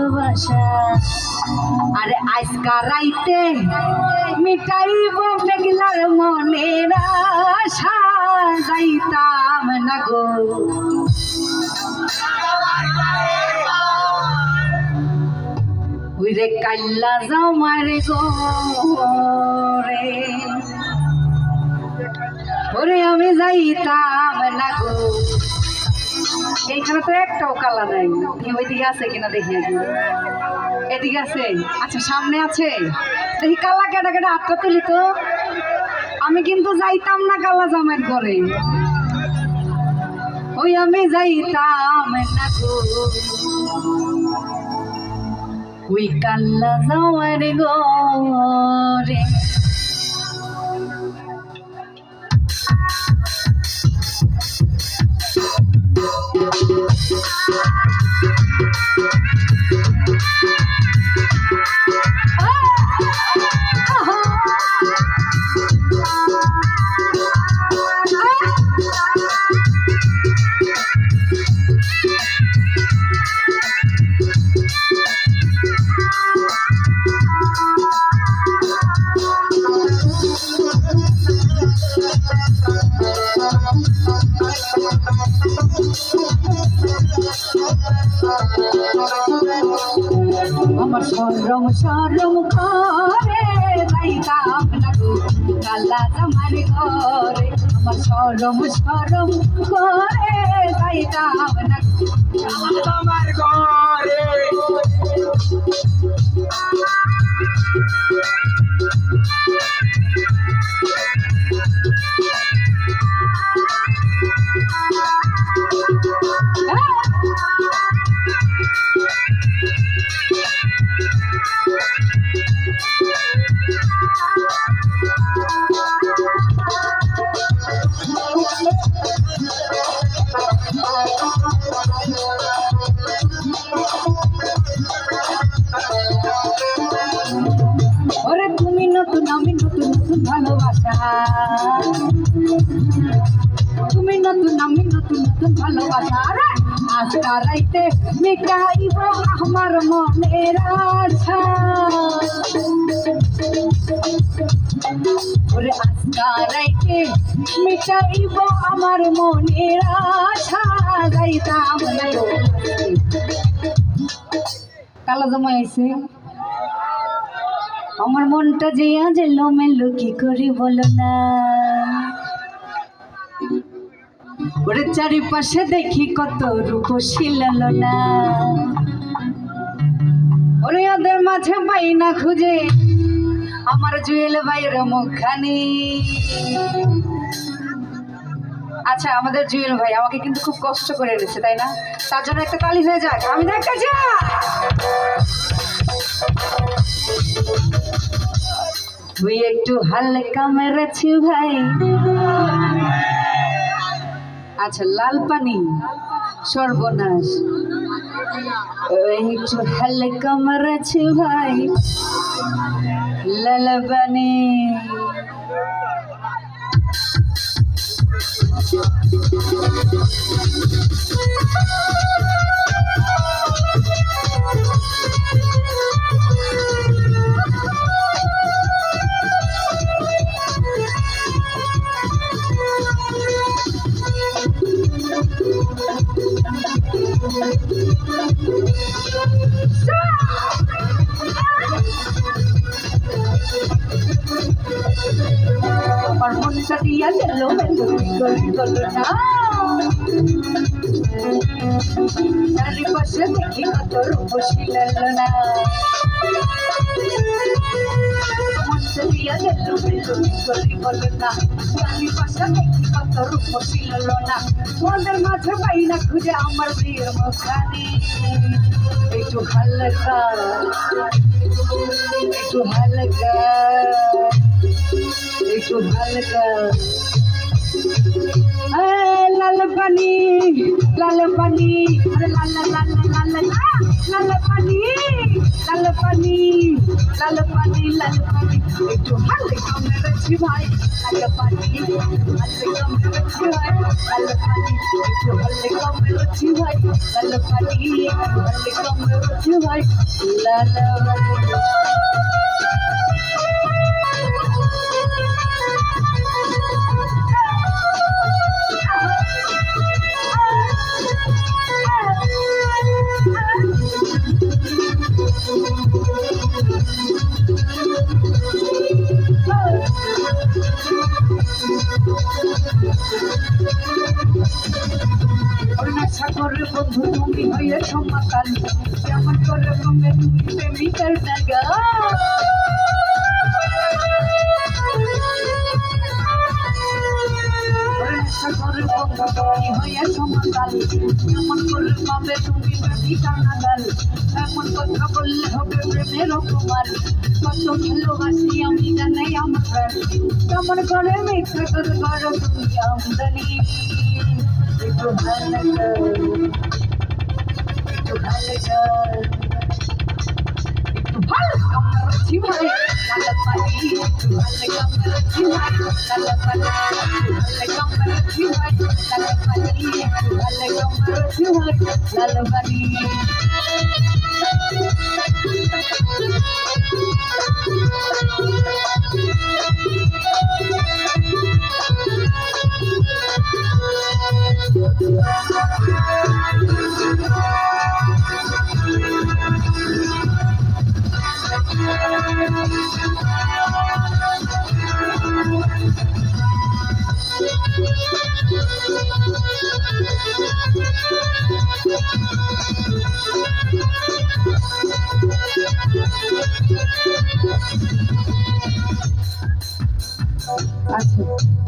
ভালোবাসা। আরে আজকা রাইতে মিটাইব মেঘলার মনের আশা, যাইতাম না গো ওরে কাল্লা জামার ঘরে, ওরে আমি যাইতাম না গো। এইখানে তো একটাও কালা নাই, ওইদিকে আছে কিনা দেখি। এদিকে আছে, আচ্ছা সামনে আছে, দেখি কালা কেটা কেটা হাতটা তুলি তো। আমি কিন্তু যাইতাম না কালা জামার ঘরে, ওই আমি যাইতাম না গো ওই কাল্লা জামার ঘরে। আমার সরম সরম করে যাইতাম না গো কালা জামার ঘরে, আমার সরম সরম করে যাইতাম না গো কালা জামার ঘরে। ওরে তুমি নতুন আমি নতুন নতুন ভালোবাসা, তুমি নতুন আমি নতুন নতুন ভালোবাসা। আরে আজকা রাইতে মিটাইব আমার মনের আশা, ওরে আজকা রাইতে মিটাইব আমার মনের আশা, যাইতাম না গো। কালা জামাই আইছে, আমার মনটা যে আজ এলোমেলো কি করি বলো না। ওরে চারিপাশে দেখি কত রূপসী লালনা, ওরে ওদের মাঝে পাই না খুঁজে আমার জুয়েল ভাইয়ের মুখখানি। আচ্ছা আমাদের জুয়েল ভাই আমাকে কিন্তু খুব কষ্ট করে এনেছে তাই না, তার জন্য একটা তালি হয়ে যাক। আমি দেখতে চাই তুই একটু হালকা মেরেছি ভাই। আচ্ছা লাল পানি সর্বনাশ, একটু হালকা মেরেছি ভাই লাল পানি। আমার মনটা দিয়া গেল না, চারিপাশে দেখি কত রূপসী লালনা, মনটা দিয়া গেল না, চারিপাশে দেখি কত রূপসী লালনা, ওদের মাঝে পাই না খুঁজে আমার প্রিয় মুখখানি। একটু হালকা একটু হালকা একটু হালকা লাল পানি লাল পানি, লাল লাল লাল লাল লাল পানি লাল পানি লাল পানি লাল পানি একটু হালকা মেরেছি ভাই লাল পানি হালকা মেরেছি ভাই লাল পানি একটু হালকা মেরেছি ভাই লাল পানি হালকা মেরেছি ভাই লাল পানি সাগরের বন্ধু তুমি হয়ে সমাতাল কেমন করে মনে তুমি প্রেমিকার নাগা সাগরের বন্ধু তুমি হয়ে সমাতাল কেমন করে পাবে তুমি প্রেমিকার নাগাল এমন কথা বললে হবে প্রেমের অপমান কত ভালোবাসি আমি জানাই আমার কেমন করে মিথ্যা করে করো তুমি আমদানি একটু ভালো একটু ভালো কামড়ছি ভাই লাল পানি একটু ভালো কামড়ছি ভাই লাল পানি ভালো কামড়ছি ভাই লাল পানি একটু ভালো কামড়ছি ভাই লাল পানি আচ্ছা